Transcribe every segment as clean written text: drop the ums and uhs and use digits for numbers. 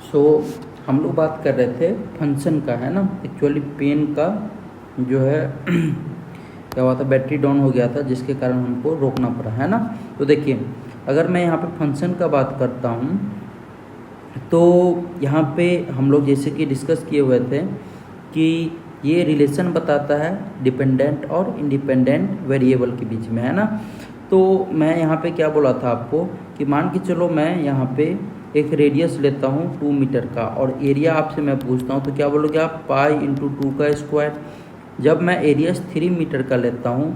सो हम लोग बात कर रहे थे फंक्शन का, है ना। एक्चुअली पेन का जो है क्या हुआ था, बैटरी डाउन हो गया था, जिसके कारण हमको रोकना पड़ा, है ना। तो देखिए, अगर मैं यहाँ पे फंक्शन का बात करता हूँ तो यहाँ पे हम लोग जैसे कि डिस्कस किए हुए थे कि ये रिलेशन बताता है डिपेंडेंट और इंडिपेंडेंट वेरिएबल के बीच में, है ना। तो मैं यहाँ पे क्या बोला था आपको कि मान के चलो मैं यहाँ पे एक रेडियस लेता हूँ 2 मीटर का और एरिया आपसे मैं पूछता हूँ, तो क्या बोलोगे आप, पाई इंटू 2 का स्क्वायर। जब मैं एरियस 3 मीटर का लेता हूँ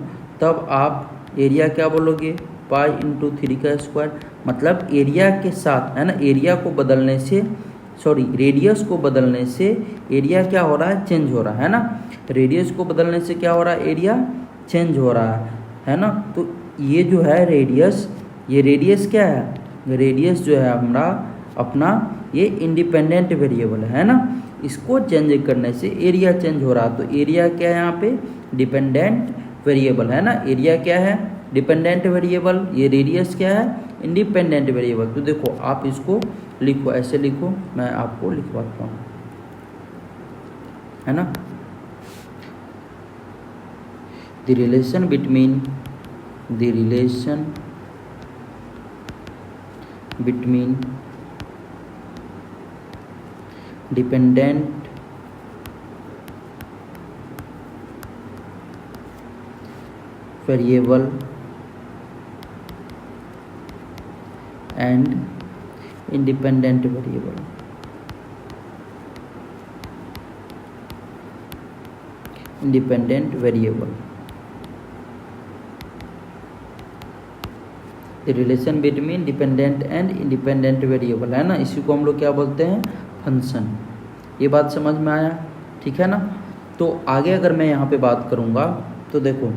तब आप एरिया क्या बोलोगे, पाई इंटू 3 का स्क्वायर। मतलब एरिया के साथ, है ना, एरिया को बदलने से, सॉरी, रेडियस को बदलने से एरिया क्या हो रहा है, चेंज हो रहा है ना। रेडियस को बदलने से क्या हो रहा है, एरिया चेंज हो रहा है ना। तो ये जो है रेडियस, ये रेडियस क्या है, रेडियस जो है हमारा अपना ये इंडिपेंडेंट वेरिएबल है ना। इसको चेंज करने से एरिया चेंज हो रहा है। तो एरिया क्या है यहाँ पे, डिपेंडेंट वेरिएबल, है ना। एरिया क्या है, डिपेंडेंट वेरिएबल, ये रेडियस क्या है, इंडिपेंडेंट वेरिएबल। तो देखो आप इसको लिखो, ऐसे लिखो, मैं आपको लिखवाता हूँ, है ना। The relation between dependent variable and independent variable, relation between dependent and independent variable, है ना। इसी को हम लोग क्या बोलते हैं, फंक्शन। ये बात समझ में आया, ठीक है ना। तो आगे अगर मैं यहाँ पे बात करूँगा तो देखो,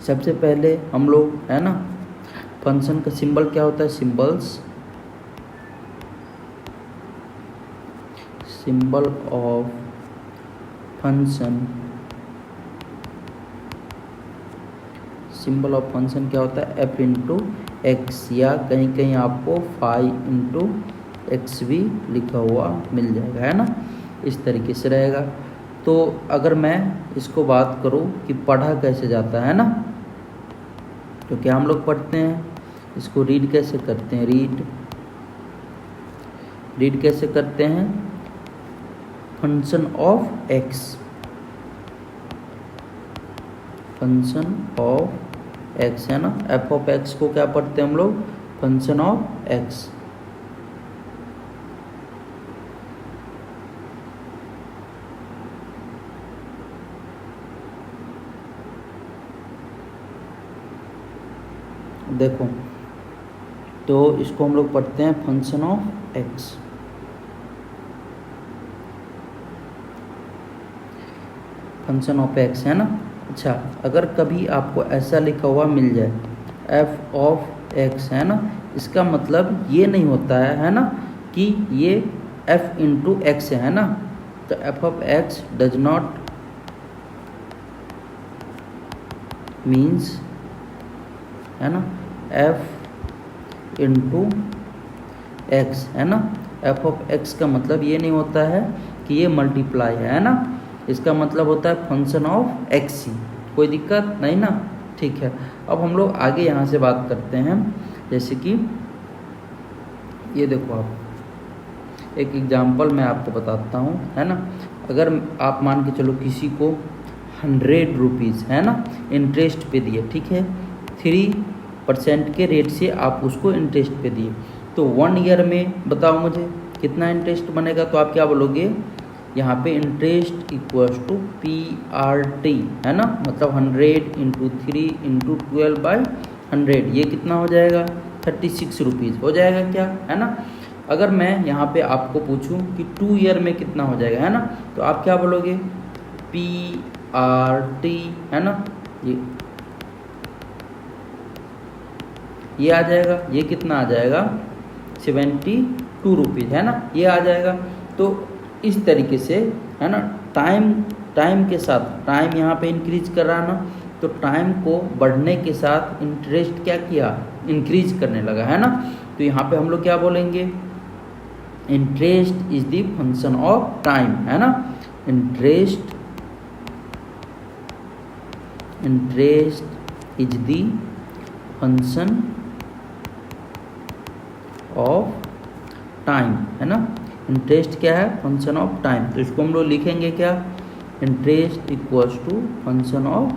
सबसे पहले हम लोग, है ना, फंक्शन का सिंबल क्या होता है, सिंबल ऑफ फंक्शन क्या होता है, एफ इंटू एक्स, या कहीं कहीं आपको फाइव इंटू एक्स भी लिखा हुआ मिल जाएगा, है ना। इस तरीके से रहेगा। तो अगर मैं इसको बात करूँ कि पढ़ा कैसे जाता है ना, तो क्या हम लोग पढ़ते हैं, इसको रीड कैसे करते हैं, रीड कैसे करते हैं, फंक्शन ऑफ एक्स, है ना। एफ ऑफ एक्स को क्या पढ़ते हैं हम लोग, फंक्शन ऑफ एक्स। देखो, तो इसको हम लोग पढ़ते हैं फंक्शन ऑफ एक्स, है ना। अच्छा, अगर कभी आपको ऐसा लिखा हुआ मिल जाए एफ ऑफ एक्स, है ना, इसका मतलब ये नहीं होता है ना, कि ये एफ इंटू एक्स है ना। तो F of x does not means, है ना, एफ इंटू एक्स, है ना। एफ ऑफ एक्स का मतलब ये नहीं होता है कि ये मल्टीप्लाई है ना। इसका मतलब होता है फंक्शन ऑफ एक्स ही। कोई दिक्कत नहीं ना, ठीक है। अब हम लोग आगे यहाँ से बात करते हैं, जैसे कि ये देखो, आप एक एग्जांपल मैं आपको बताता हूँ, है ना। अगर आप मान के चलो किसी को 100 रुपीज़, है ना, इंटरेस्ट पे दिए, ठीक है, 3% के रेट से आप उसको इंटरेस्ट पे दिए, तो 1 ईयर में बताओ मुझे कितना इंटरेस्ट बनेगा। तो आप क्या बोलोगे, यहाँ पे इंटरेस्ट इक्वल्स टू PRT, है ना, मतलब 100 इंटू 3 इंटू 12/100, ये कितना हो जाएगा, 36 रुपीज़ हो जाएगा क्या, है ना। अगर मैं यहाँ पे आपको पूछूं कि 2 ईयर में कितना हो जाएगा, है ना, तो आप क्या बोलोगे, PRT, है ना, ये आ जाएगा, ये कितना आ जाएगा, 72 रुपीज़, है ना, ये आ जाएगा। तो इस तरीके से, है ना, टाइम के साथ, टाइम यहाँ पे इंक्रीज कर रहा ना, तो टाइम को बढ़ने के साथ इंटरेस्ट क्या किया, इंक्रीज करने लगा, है ना। तो यहाँ पे हम लोग क्या बोलेंगे, interest is the function of time, है ना। Interest is the function of time, है ना। इंटरेस्ट क्या है? Function of time. तो इसको हम लोग लिखेंगे क्या? Interest equals to function of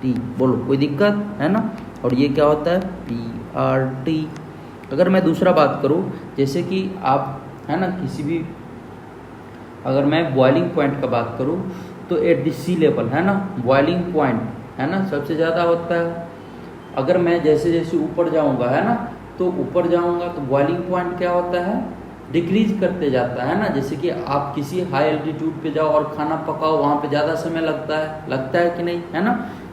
T. बोलो, कोई दिक्कत है ना। और ये क्या होता है? PRT। अगर मैं दूसरा बात करूँ, जैसे कि आप, है ना, किसी भी, अगर मैं बॉइलिंग पॉइंट का बात करूँ तो एट द सी लेवल, है ना, बॉइलिंग पॉइंट, है ना, सबसे ज़्यादा होता है। अगर मैं जैसे जैसे ऊपर जाऊँगा, है ना, तो ऊपर जाऊँगा तो बॉइलिंग पॉइंट क्या होता है? डिक्रीज करते जाता है ना। जैसे कि आप किसी हाई एल्टीट्यूड पे जाओ और खाना पकाओ, वहाँ पे ज़्यादा समय लगता है कि नहीं, है ना।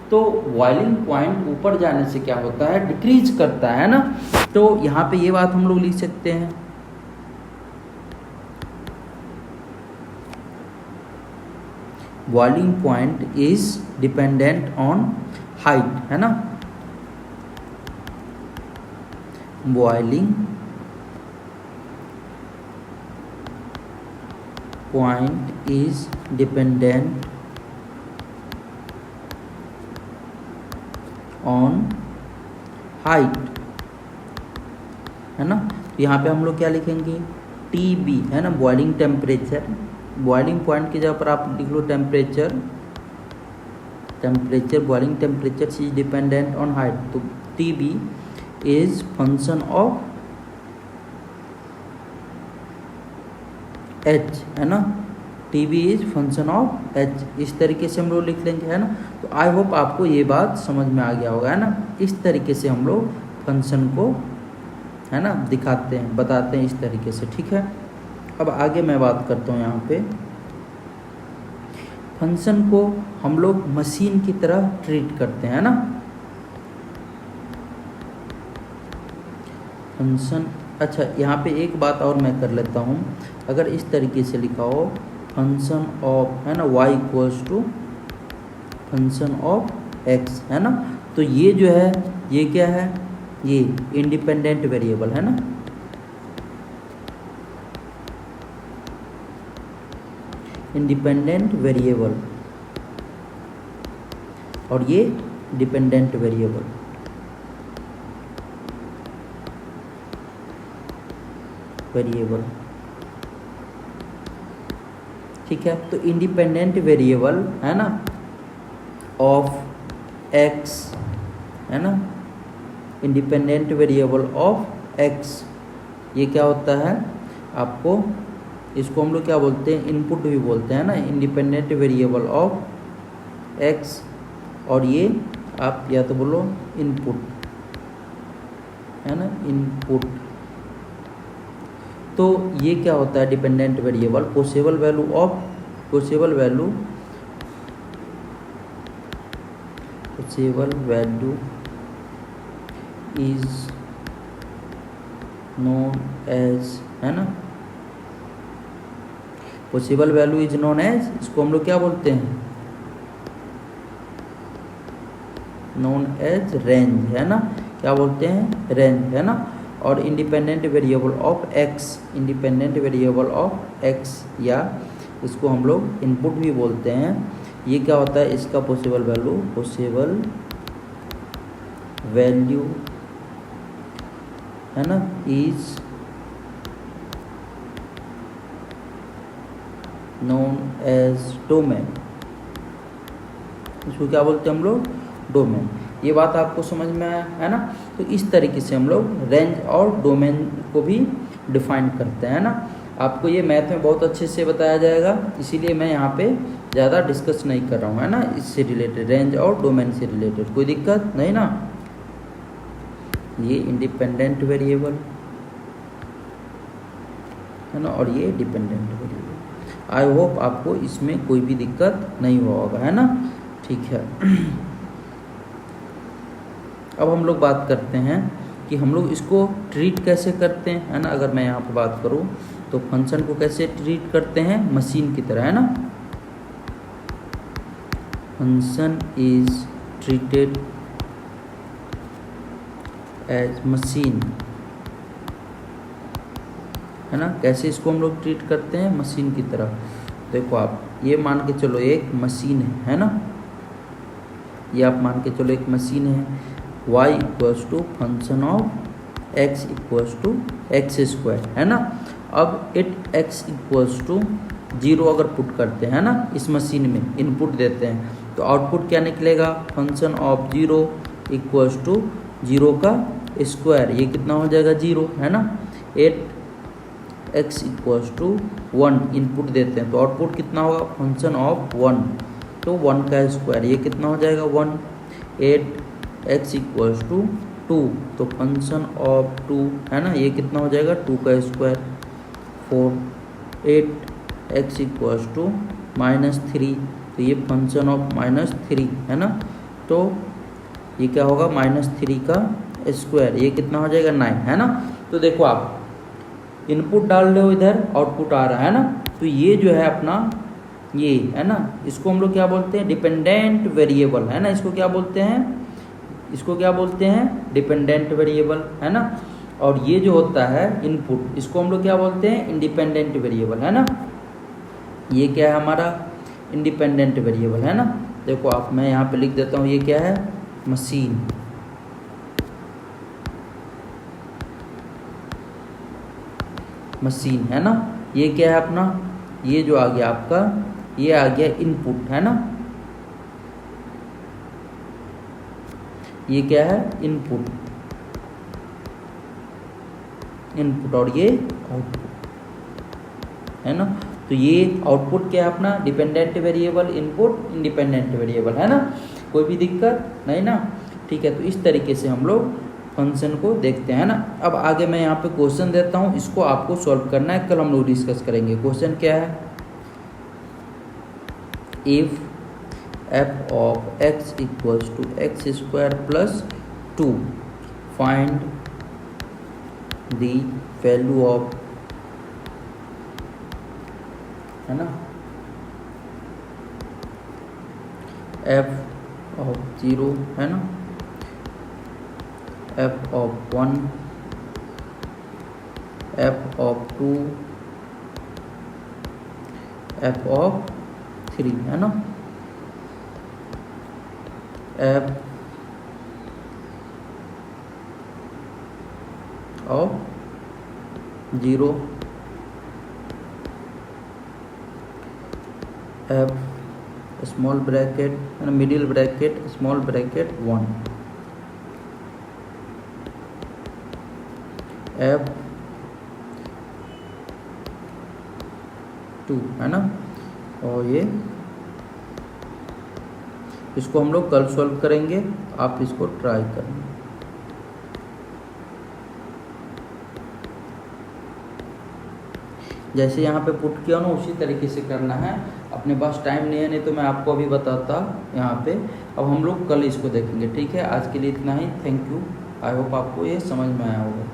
तो बॉइलिंग पॉइंट ऊपर जाने से क्या होता है? डिक्रीज करता है ना। तो यहाँ पे ये बात हम लोग लिख सकते हैं, boiling point is dependent on height, है ना। Boiling point is dependent on height, है ना। तो यहाँ पे हम लोग क्या लिखेंगे? TB, है ना, बॉइलिंग टेम्परेचर। बॉइलिंग पॉइंट की जगह पर आप लिख low temperature. Boiling temperature is dependent on height. तो TB is function of H, है ना। TB is function of H। इस तरीके से हम लोग लिख लेंगे, है ना। तो आई होप आपको ये बात समझ में आ गया होगा, है ना। इस तरीके से हम लोग फंक्शन को, है ना, दिखाते हैं, बताते हैं इस तरीके से, ठीक है। अब आगे मैं बात करता हूँ यहाँ पे, फंक्शन को हम लोग मशीन की तरह ट्रीट करते हैं, है ना। फंक्शन, अच्छा, यहाँ पे एक बात और मैं कर लेता हूँ। अगर इस तरीके से लिखा हो फंक्शन ऑफ, है ना, y equals to function of x, है ना, तो ये जो है, ये क्या है? ये इंडिपेंडेंट वेरिएबल, है ना। इंडिपेंडेंट वेरिएबल, और ये डिपेंडेंट वेरिएबल। ठीक है। तो इंडिपेंडेंट वेरिएबल, है ना, ऑफ x, है ना, इंडिपेंडेंट वेरिएबल ऑफ x, ये क्या होता है? आपको इसको हम लोग क्या बोलते हैं? इनपुट भी बोलते हैं ना, इंडिपेंडेंट वेरिएबल ऑफ x। और ये आप या तो बोलो इनपुट, है ना, इनपुट। तो ये क्या होता है? Dependent variable, possible value is known as, है ना, possible value is known as, इसको हम लोग क्या बोलते हैं? नोन एज रेंज, है ना, क्या बोलते हैं? रेंज, है ना। और इंडिपेंडेंट वेरिएबल ऑफ x, या इसको हम लोग इनपुट भी बोलते हैं, ये क्या होता है? इसका पॉसिबल वैल्यू, है ना, इज नोन एज डोमेन। इसको क्या बोलते हैं हम लोग? डोमेन। ये बात आपको समझ में आया, है ना। तो इस तरीके से हम लोग रेंज और डोमेन को भी डिफाइन करते हैं ना। आपको ये मैथ में बहुत अच्छे से बताया जाएगा, इसीलिए मैं यहाँ पे ज़्यादा डिस्कस नहीं कर रहा हूँ, है ना, इससे रिलेटेड, रेंज और डोमेन से रिलेटेड कोई दिक्कत नहीं ना। ये इंडिपेंडेंट वेरिएबल, है ना, और ये डिपेंडेंट वेरिएबल। आई होप आपको इसमें कोई भी दिक्कत नहीं हुआ होगा, है ना। ठीक है। अब हम लोग बात करते हैं कि हम लोग इसको ट्रीट कैसे करते हैं, है ना। अगर मैं यहाँ पर बात करूँ तो फंक्शन को कैसे ट्रीट करते हैं? मशीन की तरह, है ना। Function is treated as machine, है ना। कैसे इसको हम लोग ट्रीट करते हैं, मशीन की तरह। देखो आप ये मान के चलो एक मशीन है ना, ये आप मान के चलो एक मशीन है। y equals to function of x equals to X square, है ना। अब इट x इक्वल्स टू 0 अगर पुट करते हैं ना, इस मशीन में इनपुट देते हैं तो आउटपुट क्या निकलेगा, फंक्शन ऑफ 0 इक्वल्स टू 0 का स्क्वायर, ये कितना हो जाएगा 0, है ना। 8x इक्वल्स टू 1 इनपुट देते हैं तो आउटपुट कितना होगा, फंक्शन ऑफ 1 तो 1 का स्क्वायर, ये कितना हो जाएगा 1। 8x इक्वल्स टू 2 तो फंक्शन ऑफ 2, है ना, ये कितना हो जाएगा 2 का स्क्वायर। 4 8x इक्वल्स टू -3 तो ये फंक्शन ऑफ -3, है ना, तो ये क्या होगा -3 का स्क्वायर, ये कितना हो जाएगा 9, है ना। तो देखो आप इनपुट डाल रहे हो, इधर आउटपुट आ रहा है ना, तो ये जो है अपना ये है ना, इसको हम लोग क्या बोलते हैं, डिपेंडेंट वेरिएबल, है ना। इसको क्या बोलते हैं, इसको क्या बोलते हैं, डिपेंडेंट वेरिएबल, है ना। और ये जो होता है इनपुट, इसको हम लोग क्या बोलते हैं, इंडिपेंडेंट वेरिएबल, है ना। ये क्या है हमारा इंडिपेंडेंट वेरिएबल, है ना। देखो आप मैं यहाँ पे लिख देता हूँ, ये क्या है, मशीन, मशीन, है ना। ये क्या है अपना, ये जो आ गया आपका, ये आ गया इनपुट, है ना। ये क्या है, इनपुट, इनपुट और ये आउटपुट, है ना। तो ये आउटपुट क्या है अपना, dependent variable, input independent variable, है ना। कोई भी दिक्कत नहीं ना, ठीक है। तो इस तरीके से हम लोग फंक्शन को देखते हैं ना। अब आगे मैं यहाँ पे क्वेश्चन देता हूँ, इसको आपको सॉल्व करना है, कल हम लोग डिस्कस करेंगे। क्वेश्चन क्या है, if f of x equals to X square plus 2 find the value of, है ना, f ऑफ 0, है ना, f of 1, f of 2, f of 3, है ना, f of 0, f small bracket, है ना, middle bracket, small bracket 1, f 2, है ना। और ये इसको हम लोग कल सॉल्व करेंगे, आप इसको ट्राई करें। जैसे यहाँ पे पुट किया ना, उसी तरीके से करना है। अपने पास टाइम नहीं है, नहीं तो मैं आपको अभी बताता यहाँ पे। अब हम लोग कल इसको देखेंगे, ठीक है। आज के लिए इतना ही, थैंक यू। आई होप आपको ये समझ में आया होगा।